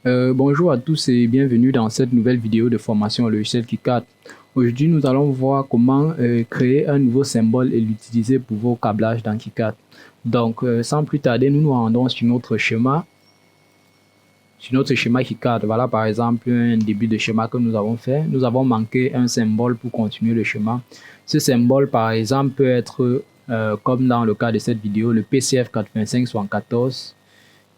Bonjour à tous et bienvenue dans cette nouvelle vidéo de formation au logiciel KiCad. Aujourd'hui, nous allons voir comment créer un nouveau symbole et l'utiliser pour vos câblages dans KiCad. Donc, sans plus tarder, nous nous rendons sur notre schéma KiCad. Voilà par exemple un début de schéma que nous avons fait. Nous avons manqué un symbole pour continuer le schéma. Ce symbole, par exemple, peut être, comme dans le cas de cette vidéo, le PCF 8574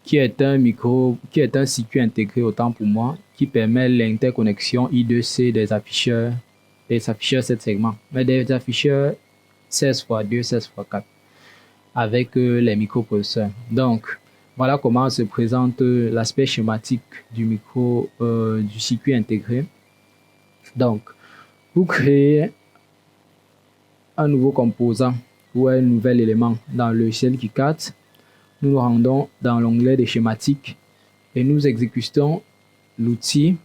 qui est un circuit intégré autant pour moi, qui permet l'interconnexion I2C des afficheurs 7 segments, mais des afficheurs 16x2, 16x4 avec les microprocesseurs. Donc, voilà comment se présente l'aspect schématique du circuit intégré. Donc, pour créer un nouveau composant ou un nouvel élément dans le logiciel KiCad, nous nous rendons dans l'onglet des schématiques et nous exécutons l'outil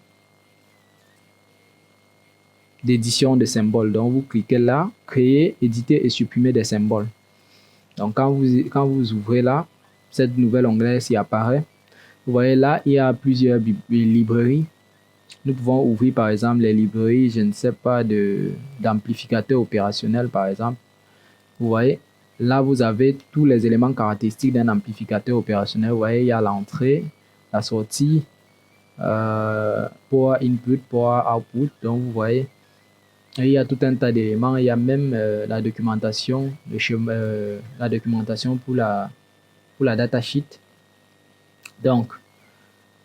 d'édition de symboles. Donc, vous cliquez là, créer, éditer et supprimer des symboles. Donc, quand vous ouvrez là, cette nouvelle onglet s'y apparaît. Vous voyez là, il y a plusieurs librairies. Nous pouvons ouvrir par exemple les librairies, je ne sais pas, d'amplificateurs opérationnels par exemple. Vous voyez, là vous avez tous les éléments caractéristiques d'un amplificateur opérationnel. Vous voyez, il y a l'entrée, la sortie, power input, power output. Donc vous voyez, il y a tout un tas d'éléments. Il y a même la documentation, la documentation pour la datasheet. Donc,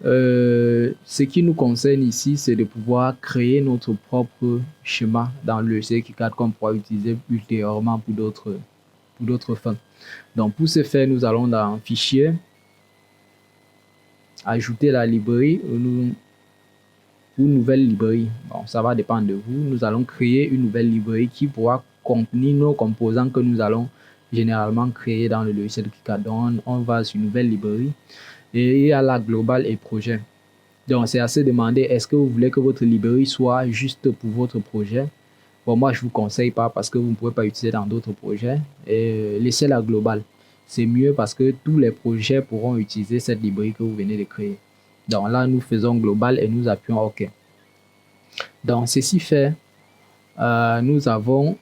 ce qui nous concerne ici, c'est de pouvoir créer notre propre schéma dans le logiciel KiCad qu'on pourra utiliser ultérieurement pour d'autres fins. Donc, pour ce faire, nous allons dans Fichier, ajouter la librairie ou nouvelle librairie. Bon, ça va dépendre de vous. Nous allons créer une nouvelle librairie qui pourra contenir nos composants que nous allons généralement créer dans le logiciel KiCad. Donc, on va sur Nouvelle librairie et il y a la globale et projet. Donc, c'est à se demander, est-ce que vous voulez que votre librairie soit juste pour votre projet? Bon, moi, je ne vous conseille pas parce que vous ne pouvez pas utiliser dans d'autres projets. Et laissez la globale. C'est mieux parce que tous les projets pourront utiliser cette librairie que vous venez de créer. Donc là, nous faisons global et nous appuyons OK. Donc, ceci fait, nous allons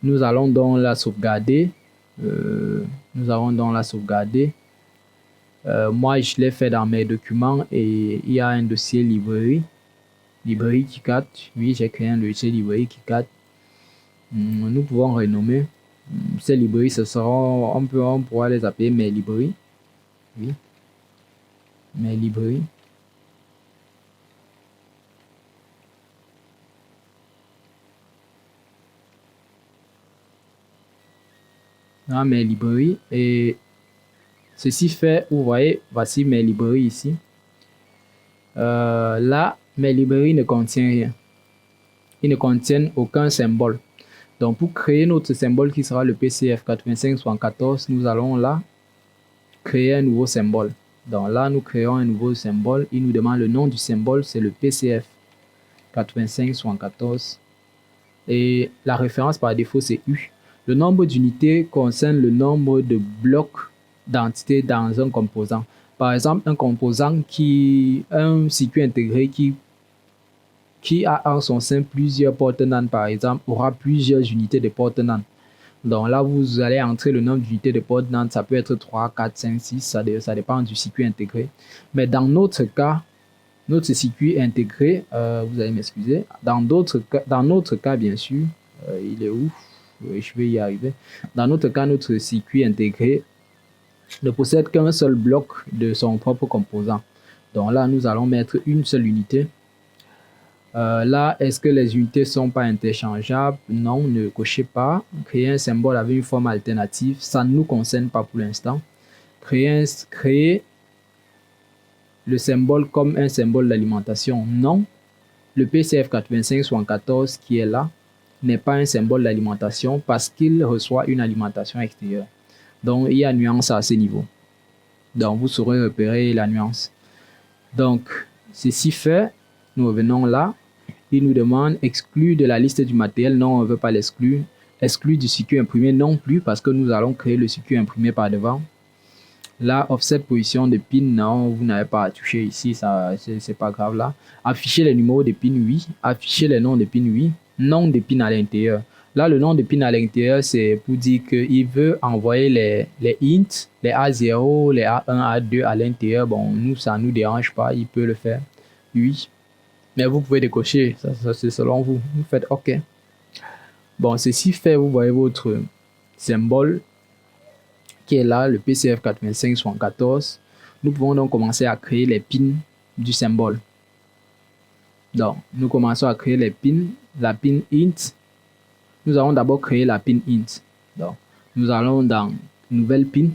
donc la sauvegarder. Nous allons donc la sauvegarder. Moi, je l'ai fait dans mes documents et il y a un dossier librairie KiCad. Oui, j'ai créé un dossier librairie KiCad. Nous pouvons renommer ces librairies. Ce seront, on pourra les appeler mes librairies. Oui, mes librairies. Dans mes librairies et ceci fait, vous voyez, voici mes librairies ici. Là, mes librairies ne contiennent rien. Ils ne contiennent aucun symbole. Donc, pour créer notre symbole qui sera le PCF 8574, nous allons là créer un nouveau symbole. Donc là, nous créons un nouveau symbole. Il nous demande le nom du symbole, c'est le PCF 8574. Et la référence par défaut, c'est U. Le nombre d'unités concerne le nombre de blocs d'entités dans un composant. Par exemple, un composant un circuit intégré qui a en son sein plusieurs portes NAND, par exemple, aura plusieurs unités de portes NAND. Donc là, vous allez entrer le nombre d'unités de portes NAND, ça peut être 3, 4, 5, 6, ça dépend du circuit intégré. Mais dans notre cas, notre circuit intégré, vous allez m'excuser, dans notre cas, bien sûr, il est où? Je vais y arriver. Dans notre cas, notre circuit intégré ne possède qu'un seul bloc de son propre composant. Donc là, nous allons mettre une seule unité. Là, est-ce que les unités ne sont pas interchangeables? Non, ne cochez pas. Créer un symbole avec une forme alternative, ça ne nous concerne pas pour l'instant. Créer le symbole comme un symbole d'alimentation, non. Le PCF 8574 qui est là n'est pas un symbole d'alimentation parce qu'il reçoit une alimentation extérieure. Donc, il y a nuance à ce niveau. Donc, vous saurez repérer la nuance. Donc, ceci fait, nous revenons là. Il nous demande exclure de la liste du matériel. Non, on ne veut pas l'exclure. Exclure du circuit imprimé non plus parce que nous allons créer le circuit imprimé par devant. Là, offset position de pin, non, vous n'avez pas à toucher ici, ça, c'est pas grave là. Afficher les numéros de pin, oui. Afficher les noms de pin, oui. Nom de pin à l'intérieur. Là, le nom de pin à l'intérieur, c'est pour dire qu'il veut envoyer les ints, les A0, les A1, A2 à l'intérieur. Bon, nous, ça ne nous dérange pas, il peut le faire. Oui. Mais vous pouvez décocher, ça c'est selon vous. Vous faites OK. Bon, ceci fait, vous voyez votre symbole qui est là, le PCF 8574. Nous pouvons donc commencer à créer les pins du symbole. Donc, nous commençons à créer les pins, la pin int. Nous allons d'abord créer la pin int. Donc, nous allons dans nouvelle pin.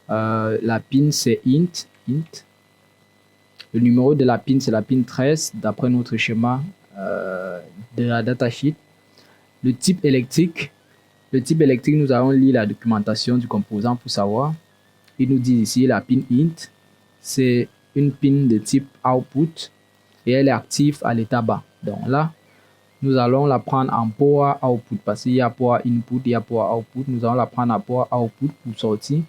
La pin c'est int. Le numéro de la pin c'est la pin 13 d'après notre schéma de la datasheet. Le type électrique, nous allons lire la documentation du composant pour savoir. Il nous dit ici la pin int, c'est une pin de type output et elle est active à l'état bas. Donc là, nous allons la prendre en power output parce qu'il y a power input, il y a power output. Nous allons la prendre en power output pour sortir.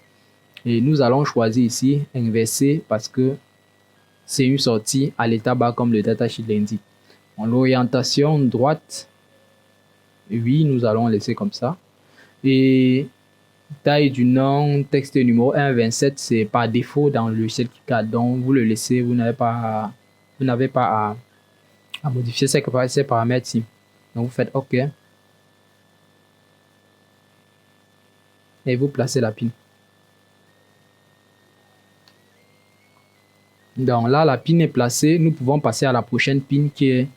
Et nous allons choisir ici inverser parce que c'est une sortie à l'état bas comme le datasheet l'indique. L'orientation droite, oui, nous allons laisser comme ça. Et taille du nom, texte numéro 1,27, c'est par défaut dans le logiciel KiCad. Donc vous le laissez, vous n'avez pas à modifier ces paramètres-ci. Donc vous faites OK. Et vous placez la pin. Donc là, la pin est placée. Nous pouvons passer à la prochaine pin qui est,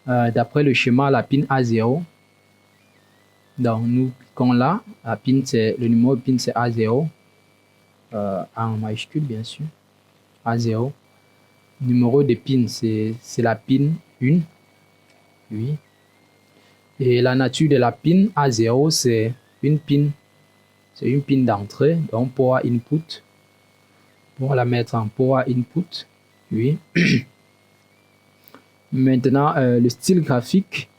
d'après le schéma, la pin A0. Donc nous cliquons là. La pin, c'est le numéro de pin, c'est A0. En majuscule, bien sûr. A0. Numéro de pin, c'est la pin 1. Oui. Et la nature de la pin A0, c'est une pin. C'est une pin d'entrée. Donc power input. On va la mettre en power input. Oui. Maintenant, le style graphique,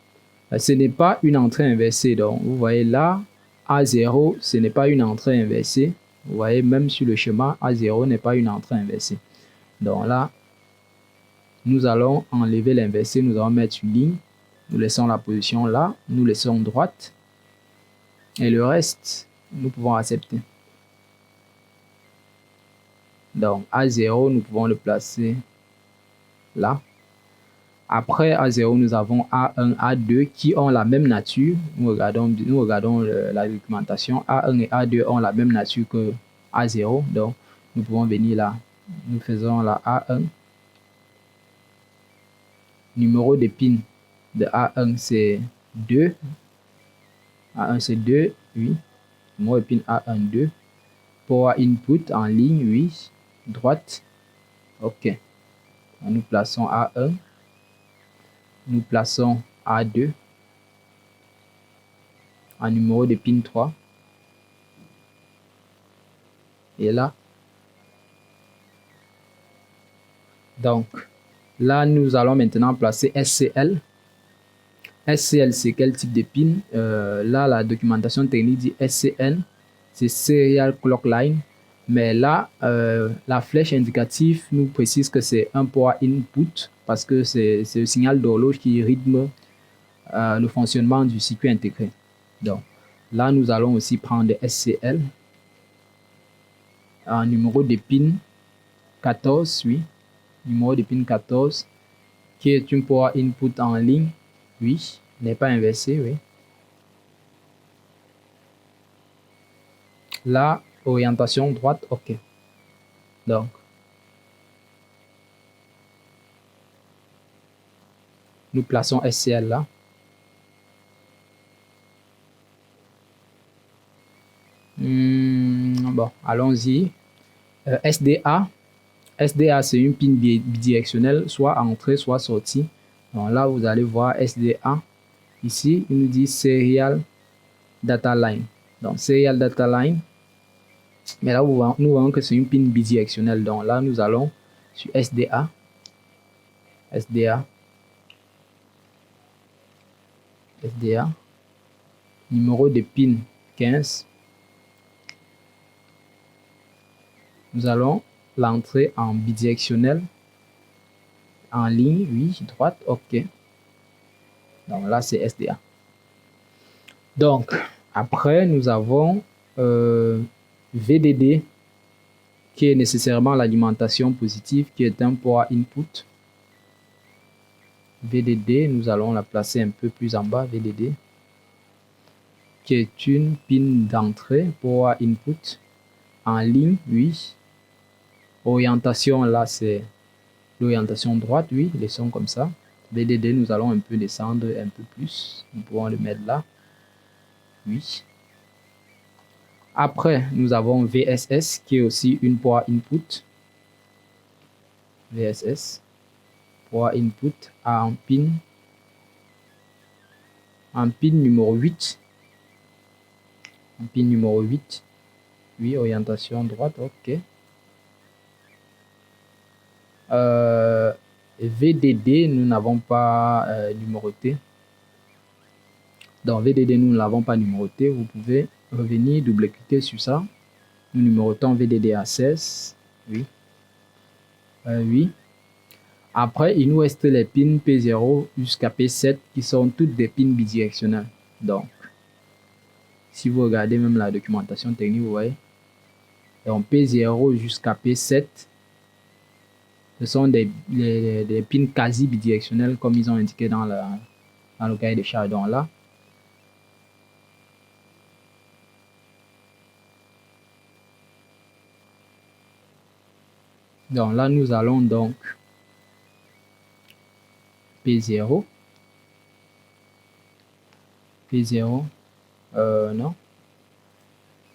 ce n'est pas une entrée inversée. Donc, vous voyez là, A0, ce n'est pas une entrée inversée. Vous voyez, même sur le schéma, A0 n'est pas une entrée inversée. Donc là, nous allons enlever l'inversé. Nous allons mettre une ligne. Nous laissons la position là. Nous laissons droite. Et le reste, nous pouvons accepter. Donc, A0, nous pouvons le placer là. Après A0, nous avons A1, A2 qui ont la même nature. Nous regardons la documentation. A1 et A2 ont la même nature que A0. Donc, nous pouvons venir là. Nous faisons la A1. Numéro de pin de A1, c'est 2. A1, c'est 2, oui. Numéro de pin A1, 2. Power input en ligne, oui. Droite. OK. Nous plaçons A1. Nous plaçons A2 en numéro de pin 3. Et là. Donc, là, nous allons maintenant placer SCL. SCL, c'est quel type de pin? Là, la documentation technique dit SCN. C'est Serial Clock Line. Mais là, la flèche indicative nous précise que c'est un power input parce que c'est le signal d'horloge qui rythme le fonctionnement du circuit intégré. Donc, là, nous allons aussi prendre SCL en numéro de pin 14, oui. Numéro de pin 14, qui est une power input en ligne, oui. N'est pas inversé, oui. Là, orientation droite, OK. Donc, nous plaçons SCL là. Bon, allons-y. SDA. SDA, c'est une pin bidirectionnelle, soit entrée, soit sortie. Donc là, vous allez voir SDA. Ici, il nous dit Serial Data Line. Donc, Serial Data Line. Mais là, nous voyons que c'est une pin bidirectionnelle. Donc là, nous allons sur SDA. SDA. SDA. Numéro de pin 15. nous allons l'entrer en bidirectionnel, en ligne, oui, droite, ok. Donc là, c'est SDA. Donc, après, nous avons VDD, qui est nécessairement l'alimentation positive, qui est un port input. VDD, nous allons la placer un peu plus en bas, VDD, qui est une pin d'entrée pour input en ligne, oui. Orientation, là, c'est l'orientation droite, oui, les sons comme ça. VDD, nous allons un peu descendre un peu plus. Nous pouvons le mettre là, oui. Après, nous avons VSS, qui est aussi une port input. VSS, port input en pin numéro 8. En pin numéro 8. Oui, orientation droite, ok. VDD, nous n'avons pas numéroté. Dans VDD, nous ne l'avons pas numéroté. Vous pouvez revenir, double-cliquer sur ça. Nous numérotons VDD à 16. Oui. Oui. Après, il nous reste les pins P0 jusqu'à P7 qui sont toutes des pins bidirectionnelles. Donc, si vous regardez même la documentation technique, vous voyez. Donc, P0 jusqu'à P7, ce sont des pins quasi bidirectionnels comme ils ont indiqué dans le cahier de charge. Donc là, nous allons donc P0. P0, non.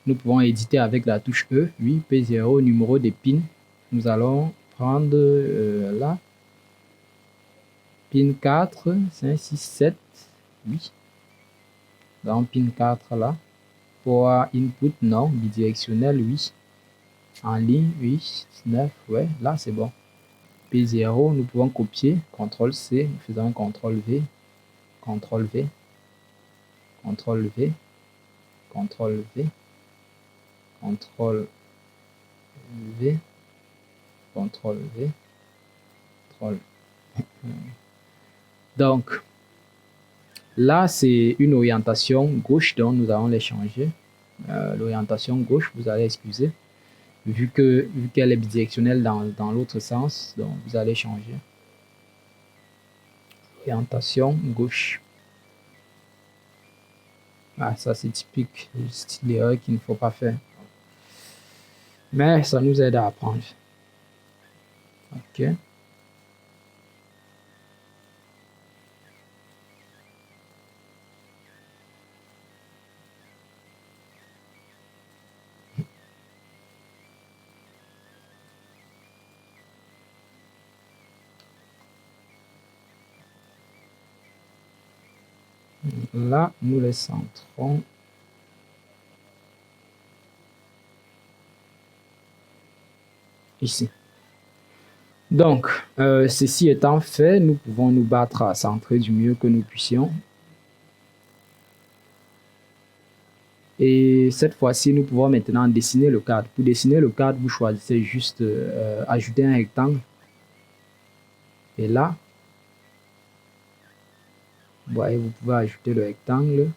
Nous pouvons éditer avec la touche E. Oui, P0, numéro des pins. Nous allons prendre là. Pin 4, 5, 6, 7, 8. Dans pin 4 là. Pour input, non. Bidirectionnel, oui. En ligne, 8, 9, ouais. Là, c'est bon. P0, nous pouvons copier. CTRL C, nous faisons un CTRL V. CTRL V. CTRL V. CTRL V. CTRL V. CTRL V. CTRL. Donc, là, c'est une orientation gauche, donc nous allons les changer. L'orientation gauche, vous allez excuser. Vu qu'elle est bidirectionnelle dans l'autre sens, donc vous allez changer. Orientation gauche. Ah, ça c'est typique, c'est l'erreur qu'il ne faut pas faire. Mais ça nous aide à apprendre. Ok. Là, nous les centrons. Ici. Donc, ceci étant fait, nous pouvons nous battre à centrer du mieux que nous puissions. Et cette fois-ci, nous pouvons maintenant dessiner le cadre. Pour dessiner le cadre, vous choisissez juste ajouter un rectangle. Et là, vous voyez, vous pouvez ajouter le rectangle.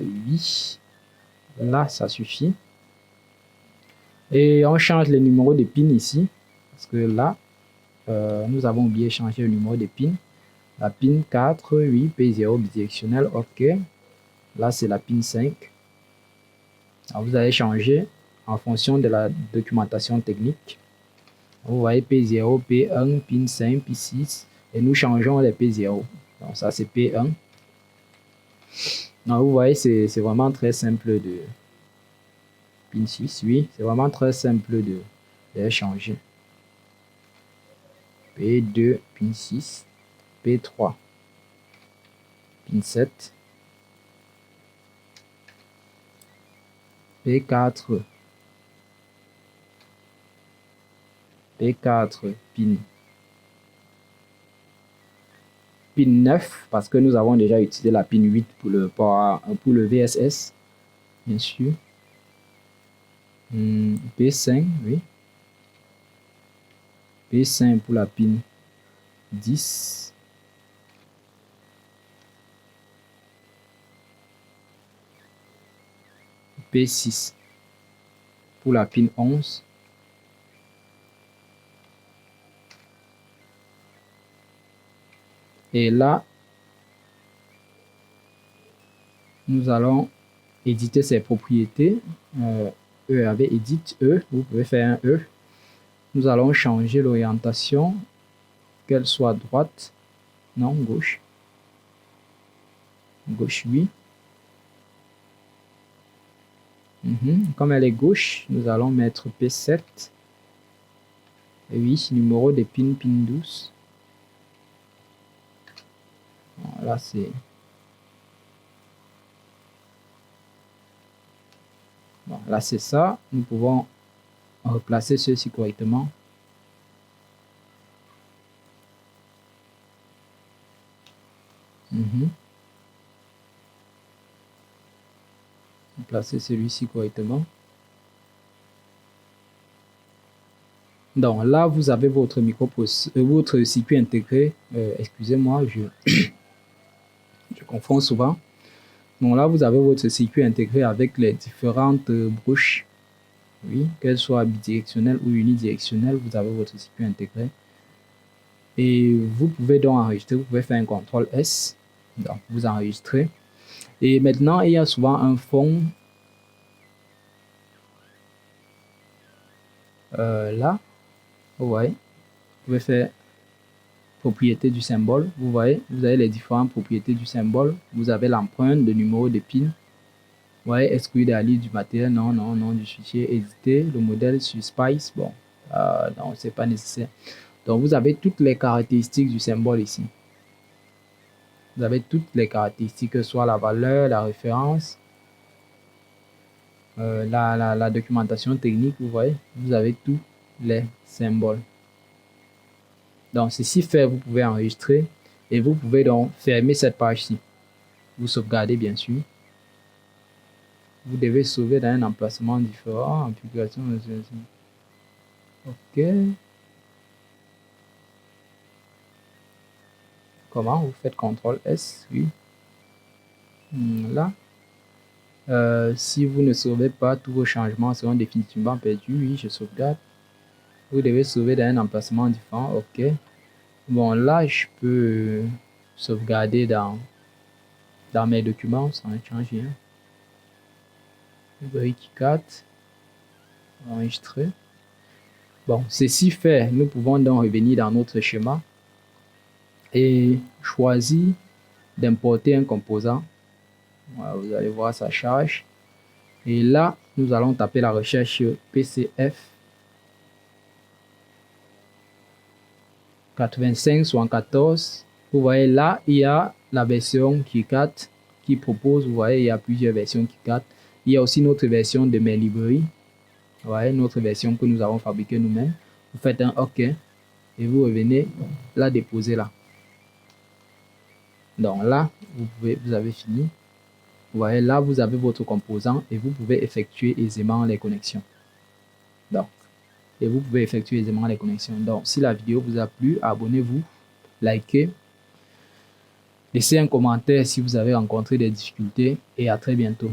Oui. Là, ça suffit. Et on change les numéros de pins ici. Parce que là, nous avons oublié de changer le numéro de pins. La pin 4, oui, P0 bidirectionnel, OK. Là, c'est la pin 5. Alors, vous allez changer en fonction de la documentation technique. Vous voyez P0, P1, pin 5, P6. Et nous changeons les P0. Donc, ça, c'est P1. Donc, vous voyez, c'est vraiment très simple de... Pin 6, oui, c'est vraiment très simple de changer. P2, pin 6, P3, pin 7, P4, P4, pin pin 9 parce que nous avons déjà utilisé la pin 8 pour le VSS, bien sûr. P5, oui. P5 pour la pin 10. P6 pour la pin 11. Et là, nous allons éditer ses propriétés. E avec edit E, vous pouvez faire un E. Nous allons changer l'orientation, qu'elle soit droite, non, gauche. Gauche, oui. Comme elle est gauche, nous allons mettre P7. Et oui, numéro des pin 12. Là, c'est... Bon, là, c'est ça. Nous pouvons replacer ceci correctement. Placer celui-ci correctement. Donc là, vous avez votre votre circuit intégré. Excusez-moi, je confonds souvent. Donc là, vous avez votre circuit intégré avec les différentes bouches. Oui, qu'elles soient bidirectionnelles ou unidirectionnelles, vous avez votre circuit intégré. Et vous pouvez donc enregistrer, vous pouvez faire un CTRL S. Donc, vous enregistrez. Et maintenant, il y a souvent un fond. Là, vous voyez, vous pouvez faire propriété du symbole. Vous voyez, vous avez les différentes propriétés du symbole. Vous avez l'empreinte, le numéro de pin. Vous voyez, exclure la liste du matériel, non, non, non, du fichier, éditer le modèle sur Spice. Bon, non, c'est pas nécessaire. Donc, vous avez toutes les caractéristiques du symbole ici. Vous avez toutes les caractéristiques, que ce soit la valeur, la référence, la documentation technique, vous voyez, vous avez tous les symboles. Donc, ceci fait, vous pouvez enregistrer et vous pouvez donc fermer cette page-ci. Vous sauvegardez, bien sûr. Vous devez sauver dans un emplacement différent. Application. OK. Comment? Vous faites CTRL S, oui. Là. Si vous ne sauvez pas, tous vos changements seront définitivement perdus. Oui, je sauvegarde. Vous devez sauver dans un emplacement différent. OK. Bon, là, je peux sauvegarder dans mes documents sans changer. Brique 4. Enregistrer. Bon, ceci fait, nous pouvons donc revenir dans notre schéma et choisir d'importer un composant. Voilà, vous allez voir sa charge. Et là, nous allons taper la recherche PCF 8574. Vous voyez là, il y a la version KiCad qui propose, vous voyez, il y a plusieurs versions KiCad. Il y a aussi notre version de mes librairies. Vous voyez, notre version que nous avons fabriquée nous-mêmes. Vous faites un OK et vous revenez la déposer là. Donc là, vous avez fini. Vous voyez, là, vous avez votre composant et vous pouvez effectuer aisément les connexions. Donc, Donc, si la vidéo vous a plu, abonnez-vous, likez, laissez un commentaire si vous avez rencontré des difficultés et à très bientôt.